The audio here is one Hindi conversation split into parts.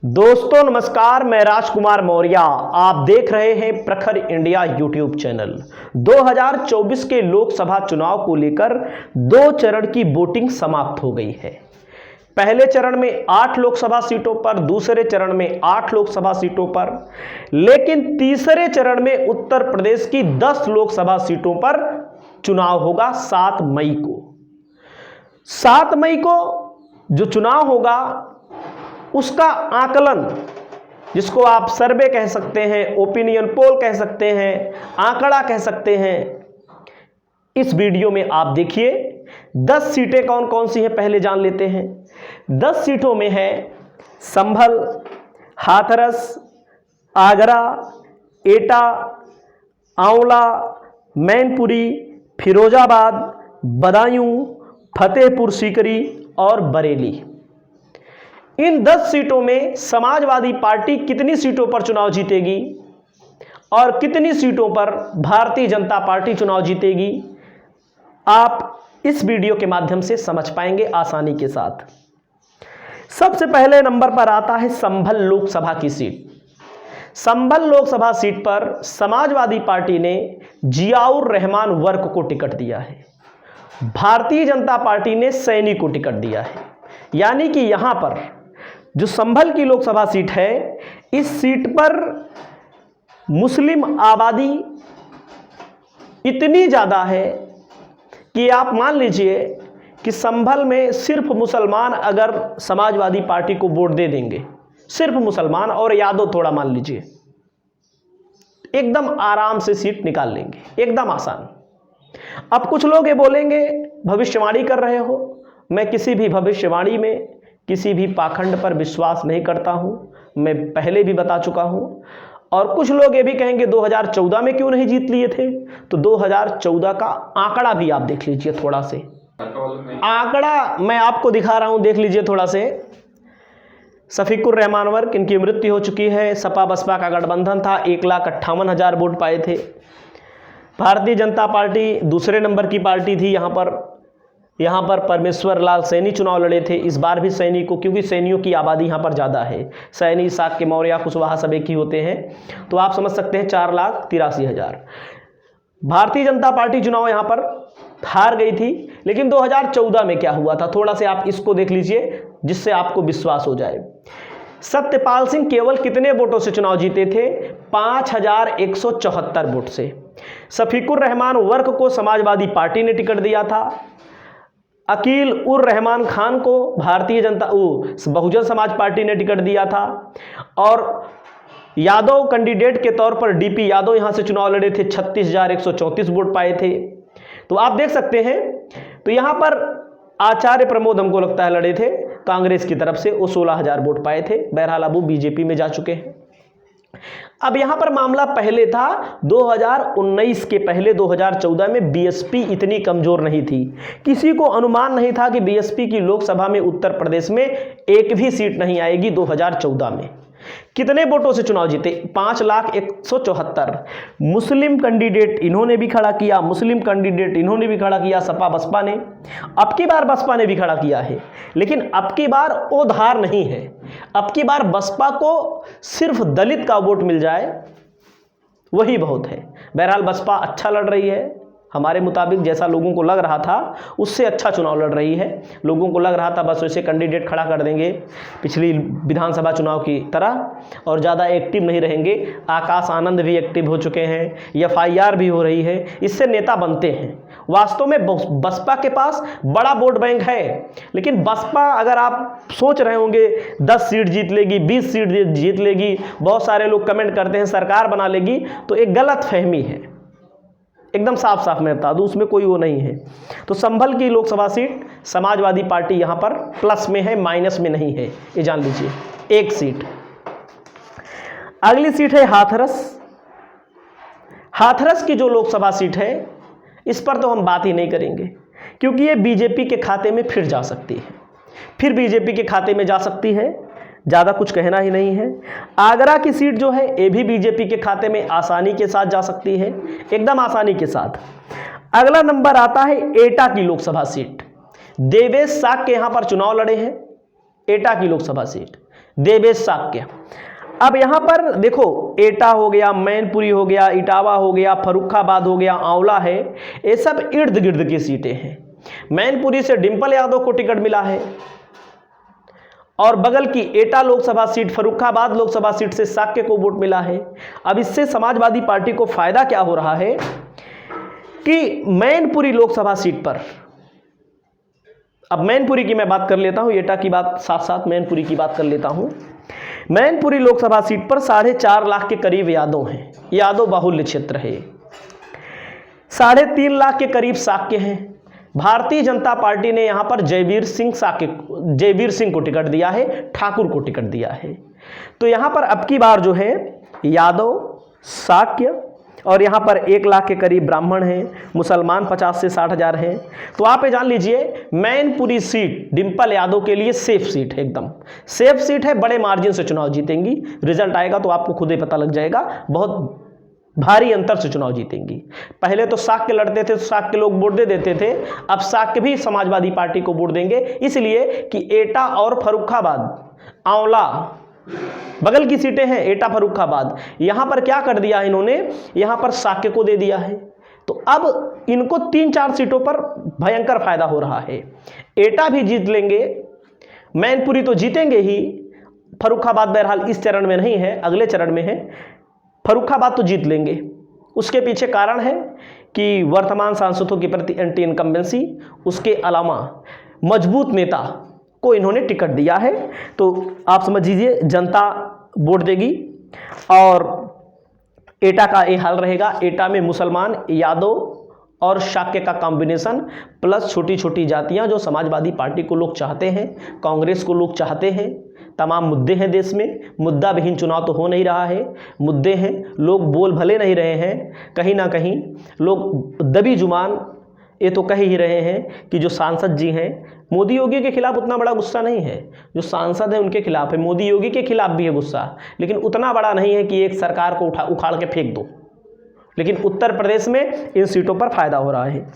दोस्तों नमस्कार, मैं राजकुमार मौर्य। आप देख रहे हैं प्रखर इंडिया यूट्यूब चैनल। 2024 के लोकसभा चुनाव को लेकर 2 चरण की वोटिंग समाप्त हो गई है। पहले चरण में 8 लोकसभा सीटों पर, दूसरे चरण में 8 लोकसभा सीटों पर, लेकिन तीसरे चरण में उत्तर प्रदेश की 10 लोकसभा सीटों पर चुनाव होगा 7 मई को। 7 मई को जो चुनाव होगा उसका आकलन, जिसको आप सर्वे कह सकते हैं, ओपिनियन पोल कह सकते हैं, आंकड़ा कह सकते हैं, इस वीडियो में आप देखिए। 10 सीटें कौन कौन सी हैं पहले जान लेते हैं। 10 सीटों में है संभल, हाथरस, आगरा, एटा, आंवला, मैनपुरी, फिरोजाबाद, बदायूं, फतेहपुर सीकरी और बरेली। इन 10 सीटों में समाजवादी पार्टी कितनी सीटों पर चुनाव जीतेगी और कितनी सीटों पर भारतीय जनता पार्टी चुनाव जीतेगी, आप इस वीडियो के माध्यम से समझ पाएंगे आसानी के साथ। सबसे पहले नंबर पर आता है संभल लोकसभा की सीट। संभल लोकसभा सीट पर समाजवादी पार्टी ने जियाउर रहमान वर्क को टिकट दिया है। भारतीय जनता पार्टी ने सैनी को टिकट दिया है। यानी कि यहां पर जो संभल की लोकसभा सीट है, इस सीट पर मुस्लिम आबादी इतनी ज़्यादा है कि आप मान लीजिए कि संभल में सिर्फ मुसलमान अगर समाजवादी पार्टी को वोट दे देंगे, सिर्फ मुसलमान और यादव थोड़ा मान लीजिए, एकदम आराम से सीट निकाल लेंगे, एकदम आसान। अब कुछ लोग ये बोलेंगे भविष्यवाणी कर रहे हो। मैं किसी भी भविष्यवाणी में, किसी भी पाखंड पर विश्वास नहीं करता हूं, मैं पहले भी बता चुका हूं। और कुछ लोग ये भी कहेंगे 2014 में क्यों नहीं जीत लिए थे, तो 2014 का आंकड़ा भी आप देख लीजिए थोड़ा से। आंकड़ा मैं आपको दिखा रहा हूं, देख लीजिए थोड़ा से। शफीकुर रहमान वर्क, इनकी मृत्यु हो चुकी है। सपा बसपा का गठबंधन था, 1,58,000 वोट पाए थे। भारतीय जनता पार्टी दूसरे नंबर की पार्टी थी। यहाँ पर परमेश्वर लाल सैनी चुनाव लड़े थे। इस बार भी सैनी को, क्योंकि सैनियों की आबादी यहाँ पर ज़्यादा है, सैनी, शाक्य, मौर्य, कुशवाहा सब एक ही होते हैं, तो आप समझ सकते हैं 4,83,000। भारतीय जनता पार्टी चुनाव यहाँ पर हार गई थी। लेकिन 2014 में क्या हुआ था, थोड़ा से आप इसको देख लीजिए जिससे आपको विश्वास हो जाए। सत्यपाल सिंह केवल कितने वोटों से चुनाव जीते थे? 5,174 वोट से। शफीकुर रहमान वर्क को समाजवादी पार्टी ने टिकट दिया था। अकील उर रहमान खान को भारतीय जनता बहुजन समाज पार्टी ने टिकट दिया था। और यादव कैंडिडेट के तौर पर डीपी यादव यहां से चुनाव लड़े थे, 36,134 वोट पाए थे। तो आप देख सकते हैं, तो यहां पर आचार्य प्रमोद हमको लगता है लड़े थे कांग्रेस की तरफ से, वो 16,000 वोट पाए थे। बहरहाल अब वो बीजेपी में जा चुके हैं। अब यहां पर मामला पहले था 2019 के पहले, 2014 में बीएसपी इतनी कमजोर नहीं थी। किसी को अनुमान नहीं था कि बीएसपी की लोकसभा में उत्तर प्रदेश में एक भी सीट नहीं आएगी 2014 में। कितने वोटों से चुनाव जीते? 5,174। मुस्लिम कैंडिडेट इन्होंने भी खड़ा किया, मुस्लिम कैंडिडेट इन्होंने भी खड़ा किया, सपा बसपा ने। अब की बार बसपा ने भी खड़ा किया है, लेकिन अब की बार वो धार नहीं है। अब की बार बसपा को सिर्फ दलित का वोट मिल जाए वही बहुत है। बहरहाल बसपा अच्छा लड़ रही है, हमारे मुताबिक जैसा लोगों को लग रहा था उससे अच्छा चुनाव लड़ रही है। लोगों को लग रहा था बस वैसे कैंडिडेट खड़ा कर देंगे पिछली विधानसभा चुनाव की तरह, और ज़्यादा एक्टिव नहीं रहेंगे। आकाश आनंद भी एक्टिव हो चुके हैं, एफआईआर भी हो रही है, इससे नेता बनते हैं। वास्तव में बसपा के पास बड़ा वोट बैंक है, लेकिन बसपा, अगर आप सोच रहे होंगे 10 सीट जीत लेगी, 20 सीट जीत लेगी, बहुत सारे लोग कमेंट करते हैं सरकार बना लेगी, तो एक गलत फहमी है। एकदम साफ साफ मैं बता दूं, उसमें कोई वो नहीं है। तो संभल की लोकसभा सीट समाजवादी पार्टी यहां पर प्लस में है, माइनस में नहीं है, ये जान लीजिए, एक सीट। अगली सीट है हाथरस। हाथरस की जो लोकसभा सीट है, इस पर तो हम बात ही नहीं करेंगे, क्योंकि ये बीजेपी के खाते में फिर जा सकती है, फिर बीजेपी के खाते में जा सकती है, ज़्यादा कुछ कहना ही नहीं है। आगरा की सीट जो है, ये भी बीजेपी के खाते में आसानी के साथ जा सकती है, एकदम आसानी के साथ। अगला नंबर आता है एटा की लोकसभा सीट। देवेश साग के यहां पर चुनाव लड़े हैं, एटा की लोकसभा सीट। देवेश शाक्य। अब यहां पर देखो, एटा हो गया, मैनपुरी हो गया, इटावा हो गया, फर्रुखाबाद हो गया, आंवला है, ये सब इर्द गिर्द की सीटें हैं। मैनपुरी से डिंपल यादव को टिकट मिला है और बगल की एटा लोकसभा सीट, फर्रुखाबाद लोकसभा सीट से शाक्य को वोट मिला है। अब इससे समाजवादी पार्टी को फायदा क्या हो रहा है कि मैनपुरी लोकसभा सीट पर, अब मैनपुरी की मैं बात कर लेता हूं, एटा की बात साथ साथ मैनपुरी की बात कर लेता हूं। मैनपुरी लोकसभा सीट पर 4.5 लाख के करीब यादव हैं, यादव बाहुल्य क्षेत्र है। 3.5 लाख के करीब शाक्य हैं। भारतीय जनता पार्टी ने यहां पर जयवीर सिंह को टिकट दिया है, ठाकुर को टिकट दिया है। तो यहां पर अब की बार जो है यादव, शाक्य और यहां पर 1 लाख के करीब ब्राह्मण हैं, मुसलमान 50 से 60 हजार हैं। तो आप ये जान लीजिए मैनपुरी सीट डिंपल यादव के लिए सेफ सीट है, एकदम सेफ सीट है, बड़े मार्जिन से चुनाव जीतेंगी। रिजल्ट आएगा तो आपको खुद ही पता लग जाएगा, बहुत भारी अंतर से चुनाव जीतेंगी। पहले तो शाक्य लड़ते थे तो शाक्य लोग वोट दे देते थे, अब शाक्य भी समाजवादी पार्टी को वोट देंगे, इसलिए कि एटा और फर्रुखाबाद, आंवला बगल की सीटें हैं, एटा फर्रुखाबाद, यहां पर क्या कर दिया इन्होंने, यहां पर शाक्य को दे दिया है। तो अब इनको 3-4 सीटों पर भयंकर फायदा हो रहा है। एटा भी जीत लेंगे, मैनपुरी तो जीतेंगे ही, फर्रुखाबाद बहरहाल इस चरण में नहीं है, अगले चरण में है। फर्रुखाबाद तो जीत लेंगे। उसके पीछे कारण है कि वर्तमान सांसदों के प्रति एंटी इनकम्बेंसी, उसके अलावा मजबूत नेता को इन्होंने टिकट दिया है। तो आप समझ लीजिए जनता वोट देगी। और एटा का ये हाल रहेगा, एटा में मुसलमान, यादव और शाक्य का कॉम्बिनेशन प्लस छोटी छोटी जातियां जो समाजवादी पार्टी को लोग चाहते हैं, कांग्रेस को लोग चाहते हैं। तमाम मुद्दे हैं देश में, मुद्दा विहीन चुनाव तो हो नहीं रहा है, मुद्दे हैं, लोग बोल भले नहीं रहे हैं, कहीं ना कहीं लोग दबी जुबान ये तो कह ही रहे हैं कि जो सांसद जी हैं, मोदी योगी के खिलाफ उतना बड़ा गुस्सा नहीं है, जो सांसद है उनके खिलाफ है, मोदी योगी के खिलाफ भी है गुस्सा, लेकिन उतना बड़ा नहीं है कि एक सरकार को उखाड़ के फेंक दो। लेकिन उत्तर प्रदेश में इन सीटों पर फायदा हो रहा है।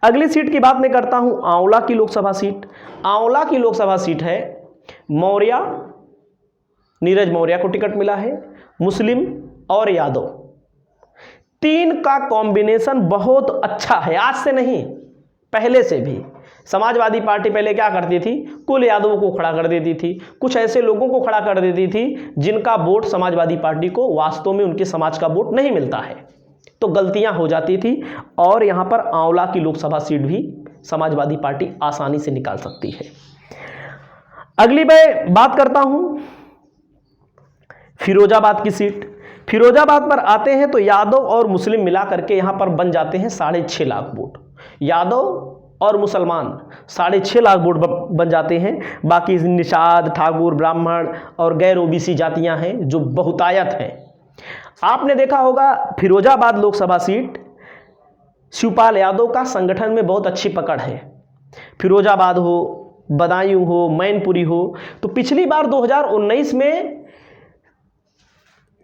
अगली सीट की बात मैं करता हूं, आंवला की लोकसभा सीट। आंवला की लोकसभा सीट है मौर्य, नीरज मौर्य को टिकट मिला है, मुस्लिम और यादव, 3 का कॉम्बिनेशन बहुत अच्छा है। आज से नहीं, पहले से भी समाजवादी पार्टी पहले क्या करती थी, कुल यादवों को खड़ा कर देती थी, कुछ ऐसे लोगों को खड़ा कर देती थी जिनका वोट समाजवादी पार्टी को वास्तव में उनके समाज का वोट नहीं मिलता है, तो गलतियां हो जाती थी। और यहां पर आंवला की लोकसभा सीट भी समाजवादी पार्टी आसानी से निकाल सकती है। अगली मैं बात करता हूं फिरोजाबाद की सीट। फिरोजाबाद पर आते हैं तो यादव और मुस्लिम मिला करके यहां पर बन जाते हैं 6.5 लाख वोट। यादव और मुसलमान 6.5 लाख वोट बन जाते हैं। बाकी निषाद, ठाकुर, ब्राह्मण और गैर ओबीसी जातियां हैं जो बहुतायत हैं। आपने देखा होगा फिरोजाबाद लोकसभा सीट शिवपाल यादव का संगठन में बहुत अच्छी पकड़ है। फिरोजाबाद हो, बदायूं हो, मैनपुरी हो, तो पिछली बार 2019 में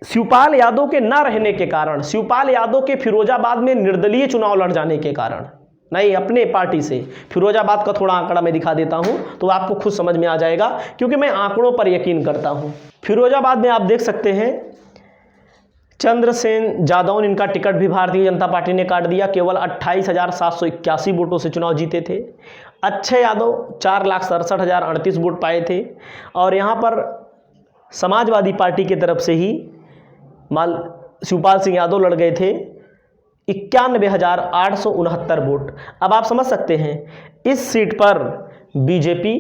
शिवपाल यादव के ना रहने के कारण, शिवपाल यादव के फिरोजाबाद में निर्दलीय चुनाव लड़ जाने के कारण, नहीं अपने पार्टी से, फिरोजाबाद का थोड़ा आंकड़ा मैं दिखा देता हूं तो आपको खुद समझ में आ जाएगा, क्योंकि मैं आंकड़ों पर यकीन करता हूं। फिरोजाबाद में आप देख सकते हैं चंद्रसेन जादौन, इनका टिकट भी भारतीय जनता पार्टी ने काट दिया, केवल 28,781 वोटों से चुनाव जीते थे। अक्षय यादव 4,67,038 वोट पाए थे। और यहाँ पर समाजवादी पार्टी की तरफ से ही शिवपाल सिंह यादव लड़ गए थे, 91,869 वोट। अब आप समझ सकते हैं इस सीट पर बीजेपी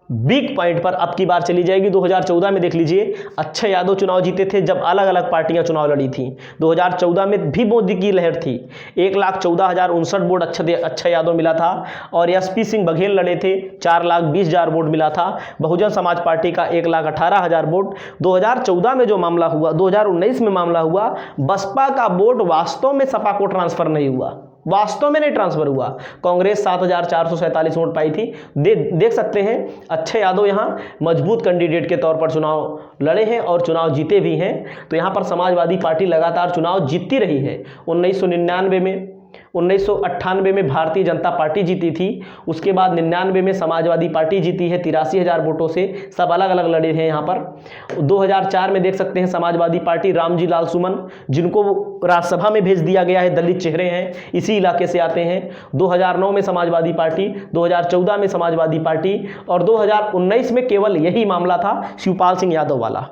वीक पॉइंट पर अब की बार चली जाएगी। 2014 में देख लीजिए अक्षय यादव चुनाव जीते थे जब अलग अलग पार्टियां चुनाव लड़ी थी। 2014 में भी मोदी की लहर थी, 1,14,059 वोट अक्षय यादव मिला था। और एसपी सिंह बघेल लड़े थे, 4,20,000 वोट मिला था। बहुजन समाज पार्टी का 1,18,000 वोट। 2014 में जो मामला हुआ, 2019 में मामला हुआ, बसपा का वोट वास्तव में सपा को ट्रांसफर नहीं हुआ, वास्तव में नहीं ट्रांसफर हुआ। कांग्रेस 7,447 वोट पाई थी। देख सकते हैं अक्षय यादव यहां मजबूत कैंडिडेट के तौर पर चुनाव लड़े हैं और चुनाव जीते भी हैं। तो यहां पर समाजवादी पार्टी लगातार चुनाव जीतती रही है। 1999 में 1998 में भारतीय जनता पार्टी जीती थी, उसके बाद 99 में समाजवादी पार्टी जीती है 83,000 वोटों से, सब अलग अलग लड़े हैं यहाँ पर। 2004 में देख सकते हैं समाजवादी पार्टी रामजी लाल सुमन, जिनको राज्यसभा में भेज दिया गया है, दलित चेहरे हैं, इसी इलाके से आते हैं। 2009 में समाजवादी पार्टी, 2014 में समाजवादी पार्टी और 2019 में केवल यही मामला था शिवपाल सिंह यादव वाला।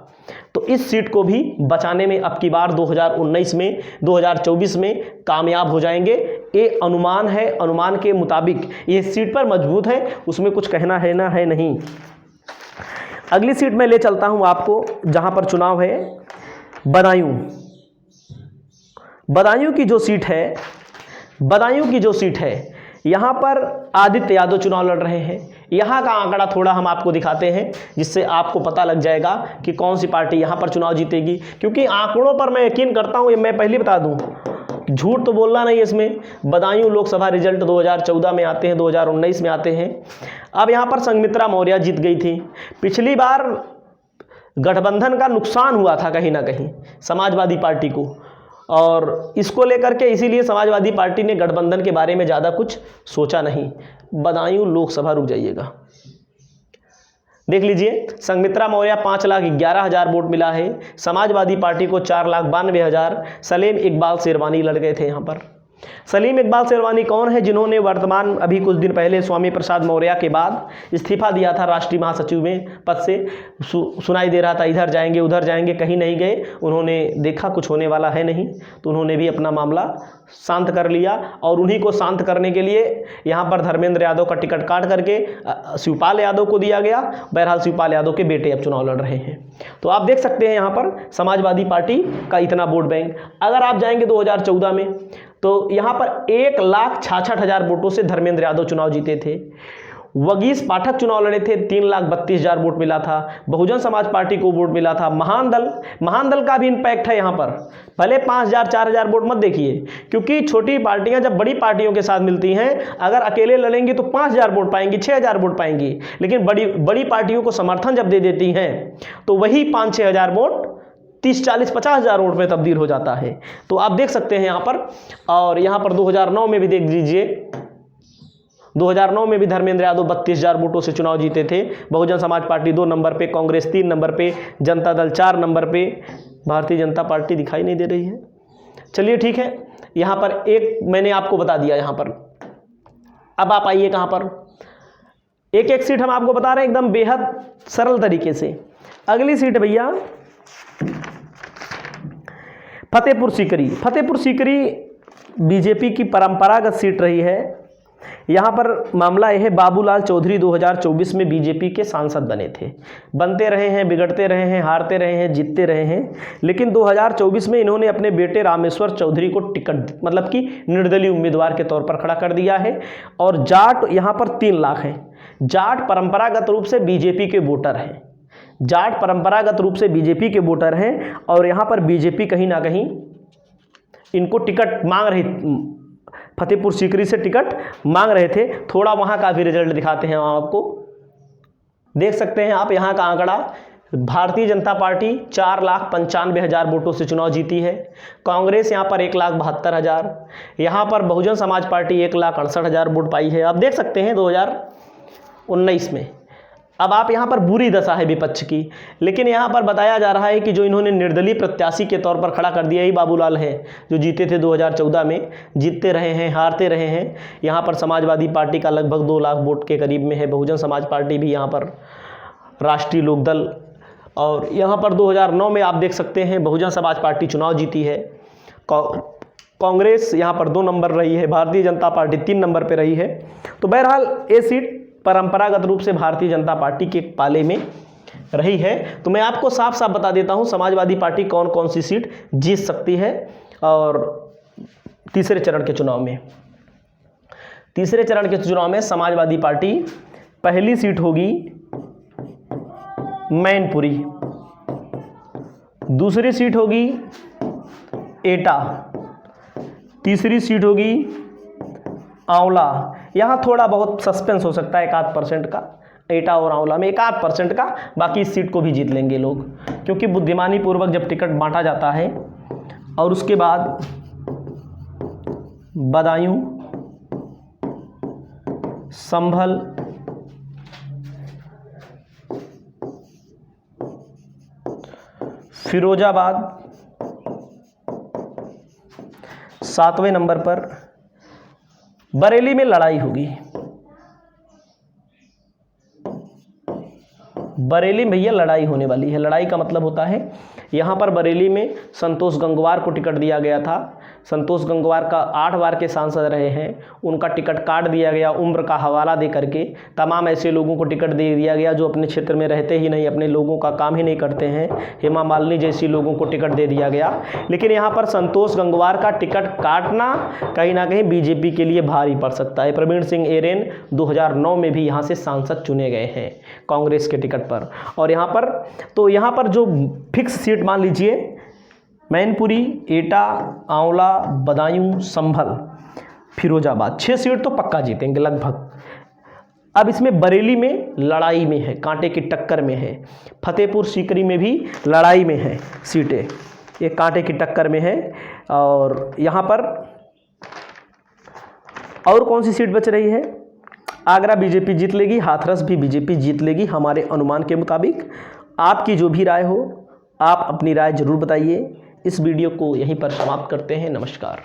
तो इस सीट को भी बचाने में अब की बार 2019 में 2024 में कामयाब हो जाएंगे, ये अनुमान है। अनुमान के मुताबिक ये सीट पर मजबूत है, उसमें कुछ कहना है ना है नहीं। अगली सीट में ले चलता हूं आपको, जहां पर चुनाव है बदायूं। बदायूं की जो सीट है यहाँ पर आदित्य यादव चुनाव लड़ रहे हैं। यहाँ का आंकड़ा थोड़ा हम आपको दिखाते हैं, जिससे आपको पता लग जाएगा कि कौन सी पार्टी यहाँ पर चुनाव जीतेगी, क्योंकि आंकड़ों पर मैं यकीन करता हूँ। ये मैं पहले बता दूँ, झूठ तो बोलना नहीं है इसमें। बदायूं लोकसभा रिजल्ट 2014 में आते हैं, 2019 में आते हैं। अब यहाँ पर संघमित्रा मौर्य जीत गई थी। पिछली बार गठबंधन का नुकसान हुआ था कहीं ना कहीं समाजवादी पार्टी को, और इसको लेकर के इसीलिए समाजवादी पार्टी ने गठबंधन के बारे में ज़्यादा कुछ सोचा नहीं। बदायूं लोकसभा, रुक जाइएगा, देख लीजिए, संघमित्रा मौर्य 5,11,000 वोट मिला है, समाजवादी पार्टी को 4,92,000। सलीम इकबाल शेरवानी लड़ गए थे यहाँ पर। सलीम इकबाल शेरवानी कौन है? जिन्होंने वर्तमान अभी कुछ दिन पहले स्वामी प्रसाद मौर्य के बाद इस्तीफा दिया था राष्ट्रीय महासचिव में पद से। सुनाई दे रहा था इधर जाएंगे उधर जाएंगे, कहीं नहीं गए। उन्होंने देखा कुछ होने वाला है नहीं, तो उन्होंने भी अपना मामला शांत कर लिया, और उन्हीं को शांत करने के लिए यहाँ पर धर्मेंद्र यादव का टिकट काट करके शिवपाल यादव को दिया गया। बहरहाल शिवपाल यादव के बेटे अब चुनाव लड़ रहे हैं। तो आप देख सकते हैं यहाँ पर समाजवादी पार्टी का इतना वोट बैंक। अगर आप जाएंगे 2014 में, तो यहाँ पर 1,66,000 वोटों से धर्मेंद्र यादव चुनाव जीते थे। वगीश पाठक चुनाव लड़े थे, 3,32,000 वोट मिला था। बहुजन समाज पार्टी को वोट मिला था। महान दल का भी इम्पैक्ट है यहाँ पर। भले 5,000 4,000 वोट मत देखिए, क्योंकि छोटी पार्टियां जब बड़ी पार्टियों के साथ मिलती हैं, अगर अकेले लड़ेंगी तो 5,000 वोट पाएंगी, 6,000 वोट पाएंगी, लेकिन बड़ी पार्टियों को समर्थन जब दे देती हैं तो वही 5-6,000 वोट 30-40-50,000 वोट में तब्दील हो जाता है। तो आप देख सकते हैं यहाँ पर। और यहाँ पर 2009 में भी देख लीजिए, 2009 में भी धर्मेंद्र यादव 32,000 वोटों से चुनाव जीते थे। बहुजन समाज पार्टी 2 नंबर पे, कांग्रेस 3 नंबर पे, जनता दल 4 नंबर पे, भारतीय जनता पार्टी दिखाई नहीं दे रही है। चलिए ठीक है, यहाँ पर एक मैंने आपको बता दिया यहाँ पर। अब आप आइए कहाँ पर, एक एक सीट हम आपको बता रहे हैं एकदम बेहद सरल तरीके से। अगली सीट भैया फतेहपुर सीकरी। फतेहपुर सीकरी बीजेपी की परंपरागत सीट रही है। यहाँ पर मामला यह है, बाबूलाल चौधरी 2024 में बीजेपी के सांसद बने थे। बनते रहे हैं, बिगड़ते रहे हैं, हारते रहे हैं, जीतते रहे हैं, लेकिन 2024 में इन्होंने अपने बेटे रामेश्वर चौधरी को टिकट, मतलब कि निर्दलीय उम्मीदवार के तौर पर खड़ा कर दिया है। और जाट यहाँ पर 3 लाख है। जाट परंपरागत रूप से बीजेपी के वोटर हैं। जाट परंपरागत रूप से बीजेपी के वोटर हैं, और यहाँ पर बीजेपी कहीं ना कहीं इनको टिकट मांग रही, फतेहपुर सीकरी से टिकट मांग रहे थे। थोड़ा वहाँ का भी रिजल्ट दिखाते हैं आपको, देख सकते हैं आप यहाँ का आंकड़ा। भारतीय जनता पार्टी 4,95,000 वोटों से चुनाव जीती है। कांग्रेस यहाँ पर 1,72,000, यहाँ पर बहुजन समाज पार्टी 1,68,000 वोट पाई है। आप देख सकते हैं 2019 में। अब आप यहाँ पर बुरी दशा है विपक्ष की, लेकिन यहाँ पर बताया जा रहा है कि जो इन्होंने निर्दलीय प्रत्याशी के तौर पर खड़ा कर दिया, ही बाबूलाल है, जो जीते थे 2014 में, जीतते रहे हैं, हारते रहे हैं। यहाँ पर समाजवादी पार्टी का लगभग 2 लाख वोट के करीब में है। बहुजन समाज पार्टी भी यहाँ पर, राष्ट्रीय लोकदल, और यहाँ पर 2009 में आप देख सकते हैं बहुजन समाज पार्टी चुनाव जीती है। कांग्रेस यहाँ पर 2 नंबर रही है, भारतीय जनता पार्टी 3 नंबर पर रही है। तो बहरहाल ये सीट परंपरागत रूप से भारतीय जनता पार्टी के पाले में रही है। तो मैं आपको साफ साफ बता देता हूं समाजवादी पार्टी कौन कौन सी सीट जीत सकती है। और तीसरे चरण के चुनाव में समाजवादी पार्टी, पहली सीट होगी मैनपुरी, दूसरी सीट होगी एटा, तीसरी सीट होगी आंवला। यहाँ थोड़ा बहुत सस्पेंस हो सकता है 1-8% का, एटा और आंवला में 1-8% का। बाकी इस सीट को भी जीत लेंगे लोग, क्योंकि बुद्धिमानी पूर्वक जब टिकट बांटा जाता है और उसके बाद बदायूं, संभल, फिरोजाबाद, 7वें नंबर पर बरेली में लड़ाई होगी। बरेली में भैया लड़ाई होने वाली है। लड़ाई का मतलब होता है यहाँ पर बरेली में संतोष गंगवार को टिकट दिया गया था। संतोष गंगवार का 8 बार के सांसद रहे हैं, उनका टिकट काट दिया गया उम्र का हवाला दे करके। तमाम ऐसे लोगों को टिकट दे दिया गया जो अपने क्षेत्र में रहते ही नहीं, अपने लोगों का काम ही नहीं करते हैं। हेमा मालिनी जैसी लोगों को टिकट दे दिया गया। लेकिन यहाँ पर संतोष गंगवार का टिकट काटना कहीं ना कहीं बीजेपी के लिए भारी पड़ सकता है। प्रवीण सिंह एरेन 2009 में भी यहाँ से सांसद चुने गए हैं कांग्रेस के टिकट पर। और यहाँ पर जो फिक्स सीट मान लीजिए मैनपुरी, एटा, आंवला, बदायूं, संभल, फिरोजाबाद, 6 सीट तो पक्का जीतेंगे लगभग। अब इसमें बरेली में लड़ाई में है, कांटे की टक्कर में है। फतेहपुर सीकरी में भी लड़ाई में है सीटें, ये कांटे की टक्कर में है। और यहाँ पर और कौन सी सीट बच रही है? आगरा बीजेपी जीत लेगी, हाथरस भी बीजेपी जीत लेगी हमारे अनुमान के मुताबिक। आपकी जो भी राय हो आप अपनी राय जरूर बताइए। इस वीडियो को यहीं पर समाप्त करते हैं। नमस्कार।